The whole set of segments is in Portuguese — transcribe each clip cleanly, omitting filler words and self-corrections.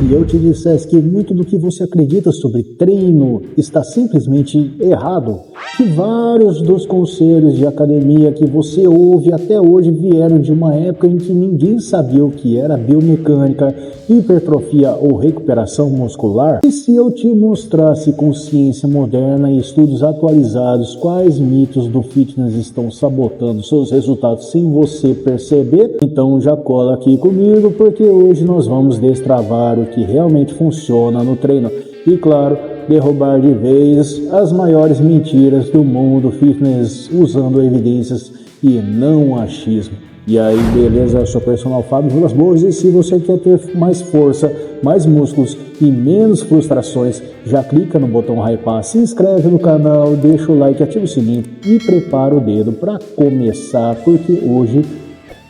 Se eu te dissesse que muito do que você acredita sobre treino está simplesmente errado, que vários dos conselhos de academia que você ouve até hoje vieram de uma época em que ninguém sabia o que era biomecânica, hipertrofia ou recuperação muscular, e se eu te mostrasse com ciência moderna e estudos atualizados quais mitos do fitness estão sabotando seus resultados sem você perceber, então já cola aqui comigo, porque hoje nós vamos destravar o que realmente funciona no treino e, claro, derrubar de vez as maiores mentiras do mundo fitness usando evidências e não achismo. E aí, beleza? Eu sou o personal Fábio Vilas Boas, e se você quer ter mais força, mais músculos e menos frustrações, já clica no botão hypar, se inscreve no canal, deixa o like, ativa o sininho e prepara o dedo para começar, porque hoje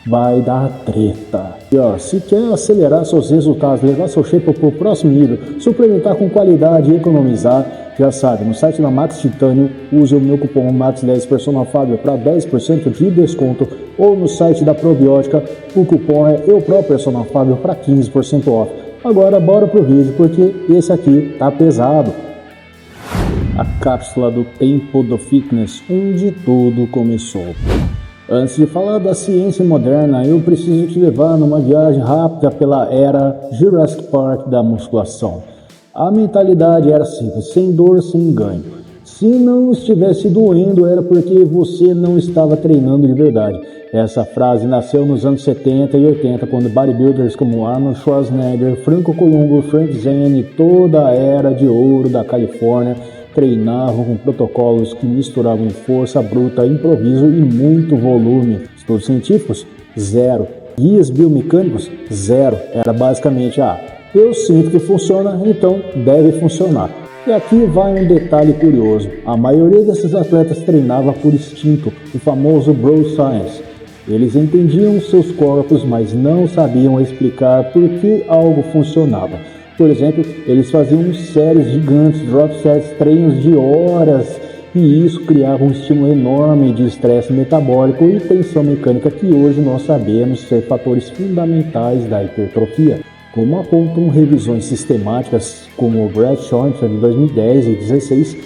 vai dar treta. E ó, se quer acelerar seus resultados, levar seu shape para o próximo nível, suplementar com qualidade e economizar, já sabe, no site da Max Titânio, use o meu cupom MAX10 Personal Fábio para 10% de desconto, ou no site da Probiótica, o cupom é Personal Fábio para 15% off. Agora bora pro vídeo, porque esse aqui tá pesado. A cápsula do tempo do fitness, onde tudo começou. Antes de falar da ciência moderna, eu preciso te levar numa viagem rápida pela era Jurassic Park da musculação. A mentalidade era simples, sem dor, sem ganho. Se não estivesse doendo, era porque você não estava treinando de verdade. Essa frase nasceu nos anos 70 e 80, quando bodybuilders como Arnold Schwarzenegger, Franco Columbu, Frank Zane e toda a era de ouro da Califórnia treinavam com protocolos que misturavam força bruta, improviso e muito volume. Estudos científicos? Zero. Guias biomecânicos? Zero. Era basicamente, eu sinto que funciona, então deve funcionar. E aqui vai um detalhe curioso. A maioria desses atletas treinava por instinto, o famoso bro science. Eles entendiam seus corpos, mas não sabiam explicar por que algo funcionava. Por exemplo, eles faziam séries gigantes, drop sets, treinos de horas, e isso criava um estímulo enorme de estresse metabólico e tensão mecânica que hoje nós sabemos ser fatores fundamentais da hipertrofia, como apontam revisões sistemáticas como o Brad Schoenfeld de 2010 e 2016,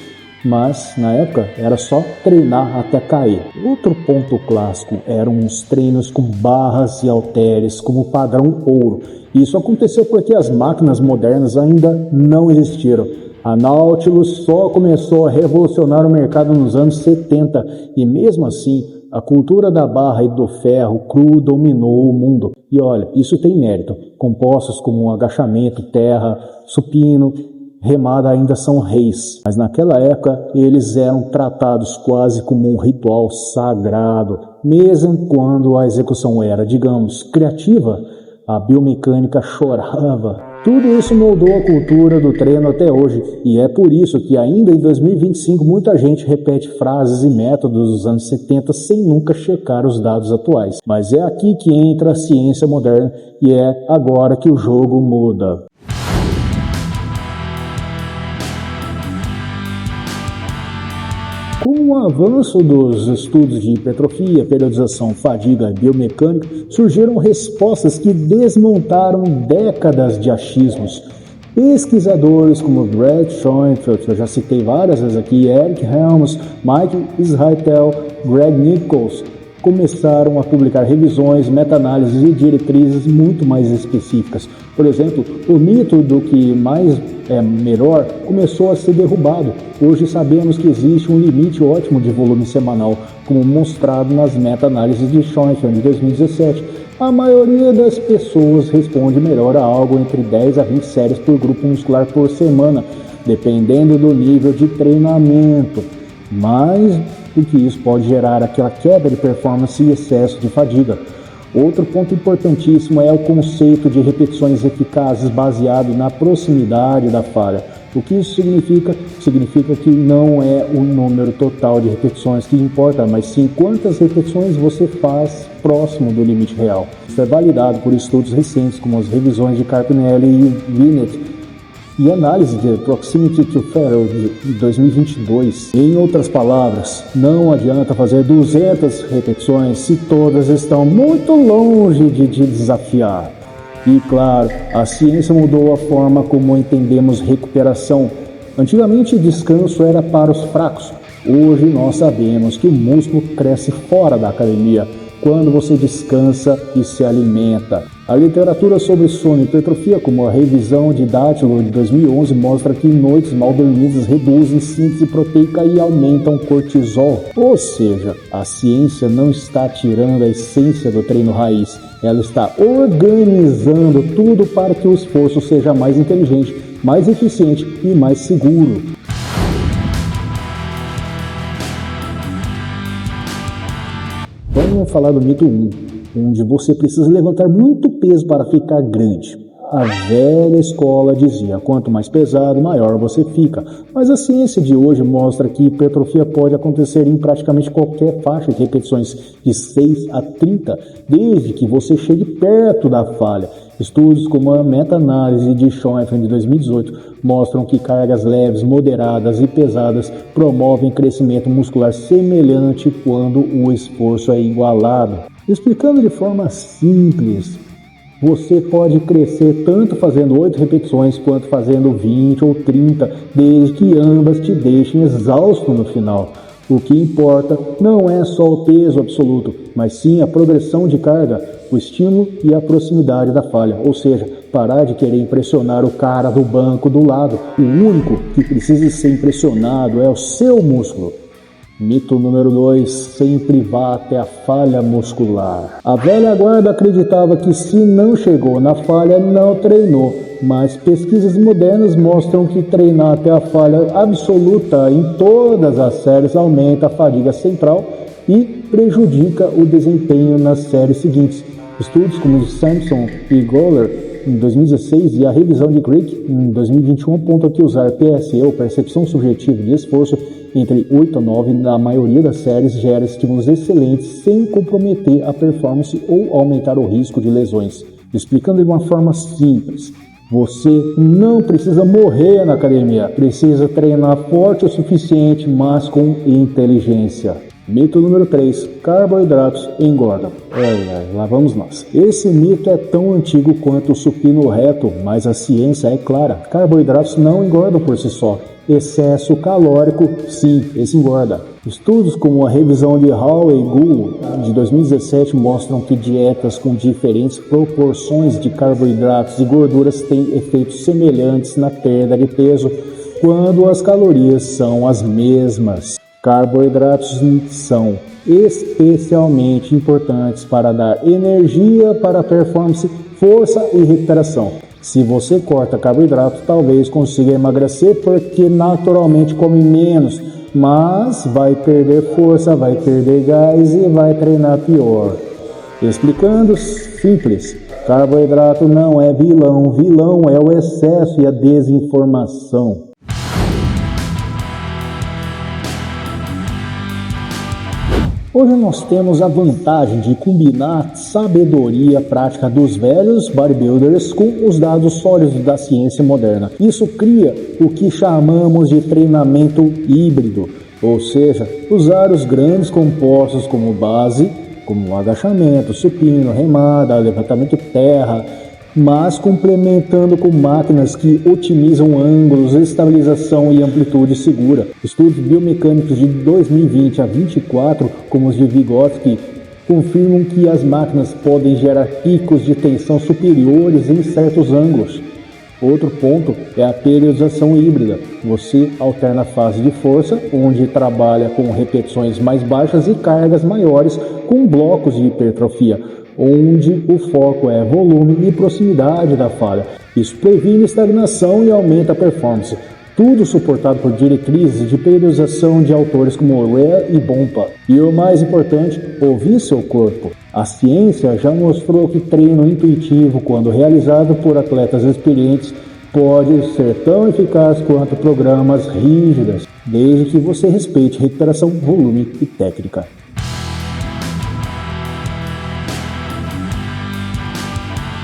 mas na época era só treinar até cair. Outro ponto clássico eram os treinos com barras e halteres como padrão ouro. Isso aconteceu porque as máquinas modernas ainda não existiram. A Nautilus só começou a revolucionar o mercado nos anos 70 e mesmo assim a cultura da barra e do ferro cru dominou o mundo. E olha, isso tem mérito. Compostos como agachamento, terra, supino, remada ainda são reis. Mas naquela época eles eram tratados quase como um ritual sagrado. Mesmo quando a execução era, digamos, criativa, a biomecânica chorava. Tudo isso moldou a cultura do treino até hoje, e é por isso que ainda em 2025 muita gente repete frases e métodos dos anos 70 sem nunca checar os dados atuais. Mas é aqui que entra a ciência moderna, e é agora que o jogo muda. Com o avanço dos estudos de hipertrofia, periodização, fadiga e biomecânica, surgiram respostas que desmontaram décadas de achismos. Pesquisadores como Brad Schoenfeld, que eu já citei várias vezes aqui, Eric Helms, Mike Israetel, Greg Nichols, começaram a publicar revisões, meta-análises e diretrizes muito mais específicas. Por exemplo, o mito do que mais é melhor começou a ser derrubado. Hoje sabemos que existe um limite ótimo de volume semanal, como mostrado nas meta-análises de Schoenfeld de 2017. A maioria das pessoas responde melhor a algo entre 10 a 20 séries por grupo muscular por semana, dependendo do nível de treinamento. Mas do que isso pode gerar aquela queda de performance e excesso de fadiga. Outro ponto importantíssimo é o conceito de repetições eficazes baseado na proximidade da falha. O que isso significa? Significa que não é o número total de repetições que importa, mas sim quantas repetições você faz próximo do limite real. Isso é validado por estudos recentes, como as revisões de Carpinelli e Binet, e análise de Proximity to Failure de 2022. Em outras palavras, não adianta fazer 200 repetições se todas estão muito longe de te desafiar. E claro, a ciência mudou a forma como entendemos recuperação. Antigamente, descanso era para os fracos. Hoje nós sabemos que o músculo cresce fora da academia, quando você descansa e se alimenta. A literatura sobre sono e hipertrofia, como a revisão de Dátilo de 2011, mostra que noites mal dormidas reduzem síntese proteica e aumentam cortisol. Ou seja, a ciência não está tirando a essência do treino raiz, ela está organizando tudo para que o esforço seja mais inteligente, mais eficiente e mais seguro. Vamos falar do mito 1, onde você precisa levantar muito peso para ficar grande. A velha escola dizia, quanto mais pesado, maior você fica. Mas a ciência de hoje mostra que hipertrofia pode acontecer em praticamente qualquer faixa de repetições, de 6 a 30, desde que você chegue perto da falha. Estudos como a meta-análise de Schoenfeld de 2018 mostram que cargas leves, moderadas e pesadas promovem crescimento muscular semelhante quando o esforço é igualado. Explicando de forma simples, você pode crescer tanto fazendo 8 repetições quanto fazendo 20 ou 30, desde que ambas te deixem exausto no final. O que importa não é só o peso absoluto, mas sim a progressão de carga, o estímulo e a proximidade da falha. Ou seja, parar de querer impressionar o cara do banco do lado. O único que precisa ser impressionado é o seu músculo. Mito número 2, sempre vá até a falha muscular. A velha guarda acreditava que se não chegou na falha, não treinou. Mas pesquisas modernas mostram que treinar até a falha absoluta em todas as séries aumenta a fadiga central e prejudica o desempenho nas séries seguintes. Estudos como o de Sampson e Goller em 2016 e a revisão de Crick em 2021 apontam que usar PSE, ou percepção subjetiva de esforço, entre 8 a 9 na maioria das séries gera estímulos excelentes sem comprometer a performance ou aumentar o risco de lesões. Explicando de uma forma simples, você não precisa morrer na academia, precisa treinar forte o suficiente, mas com inteligência. Mito número 3, carboidratos engordam. Lá vamos nós. Esse mito é tão antigo quanto o supino reto, mas a ciência é clara. Carboidratos não engordam por si só. Excesso calórico, sim, esse engorda. Estudos como a revisão de Hall e Gould de 2017 mostram que dietas com diferentes proporções de carboidratos e gorduras têm efeitos semelhantes na perda de peso quando as calorias são as mesmas. Carboidratos são especialmente importantes para dar energia para a performance, força e recuperação. Se você corta carboidrato, talvez consiga emagrecer porque naturalmente come menos, mas vai perder força, vai perder gás e vai treinar pior. Explicando simples, carboidrato não é vilão, vilão é o excesso e a desinformação. Hoje nós temos a vantagem de combinar a sabedoria prática dos velhos bodybuilders com os dados sólidos da ciência moderna. Isso cria o que chamamos de treinamento híbrido, ou seja, usar os grandes compostos como base, como agachamento, supino, remada, levantamento terra, mas complementando com máquinas que otimizam ângulos, estabilização e amplitude segura. Estudos biomecânicos de 2020 a 2024, como os de Vygotsky, confirmam que as máquinas podem gerar picos de tensão superiores em certos ângulos. Outro ponto é a periodização híbrida. Você alterna a fase de força, onde trabalha com repetições mais baixas e cargas maiores com blocos de hipertrofia, onde o foco é volume e proximidade da falha. Isso previne estagnação e aumenta a performance. Tudo suportado por diretrizes de periodização de autores como Rea e Bompa. E o mais importante, ouvir seu corpo. A ciência já mostrou que treino intuitivo, quando realizado por atletas experientes, pode ser tão eficaz quanto programas rígidos, desde que você respeite recuperação, volume e técnica.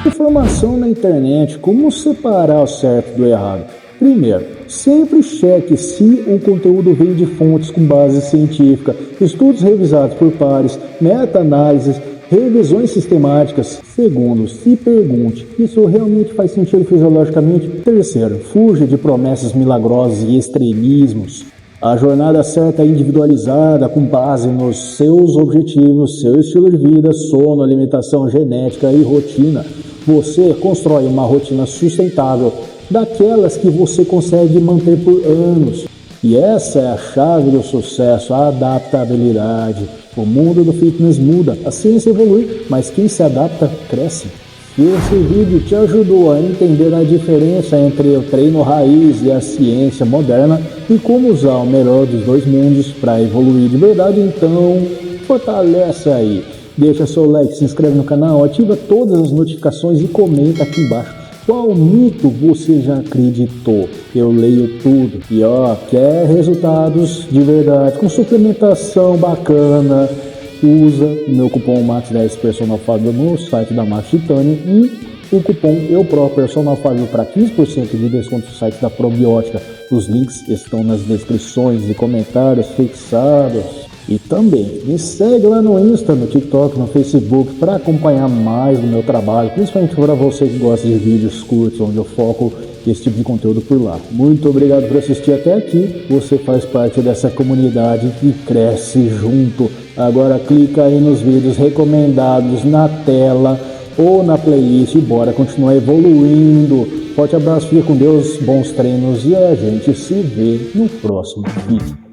Informação na internet, como separar o certo do errado? Primeiro, sempre cheque se o conteúdo vem de fontes com base científica, estudos revisados por pares, meta-análises, Revisões sistemáticas. Segundo, se pergunte, isso realmente faz sentido fisiologicamente? Terceiro, fuja de promessas milagrosas e extremismos. A jornada certa é individualizada com base nos seus objetivos, seu estilo de vida, sono, alimentação, genética e rotina. Você constrói uma rotina sustentável, daquelas que você consegue manter por anos. E essa é a chave do sucesso, a adaptabilidade. O mundo do fitness muda, a ciência evolui, mas quem se adapta, cresce. Se esse vídeo te ajudou a entender a diferença entre o treino raiz e a ciência moderna e como usar o melhor dos dois mundos para evoluir de verdade, então fortalece aí. Deixa seu like, se inscreve no canal, ativa todas as notificações e comenta aqui embaixo. Qual mito você já acreditou? Eu leio tudo. E quer resultados de verdade, com suplementação bacana? Usa o meu cupom MAX10 Personal Fábio no site da Max Titânio e o cupom Personal Fábio para 15% de desconto no site da Probiótica. Os links estão nas descrições e comentários fixados. E também me segue lá no Insta, no TikTok, no Facebook para acompanhar mais do meu trabalho, principalmente para você que gosta de vídeos curtos, onde eu foco esse tipo de conteúdo por lá. Muito obrigado por assistir até aqui. Você faz parte dessa comunidade e cresce junto. Agora clica aí nos vídeos recomendados na tela ou na playlist e bora continuar evoluindo. Forte abraço, fica com Deus, bons treinos e a gente se vê no próximo vídeo.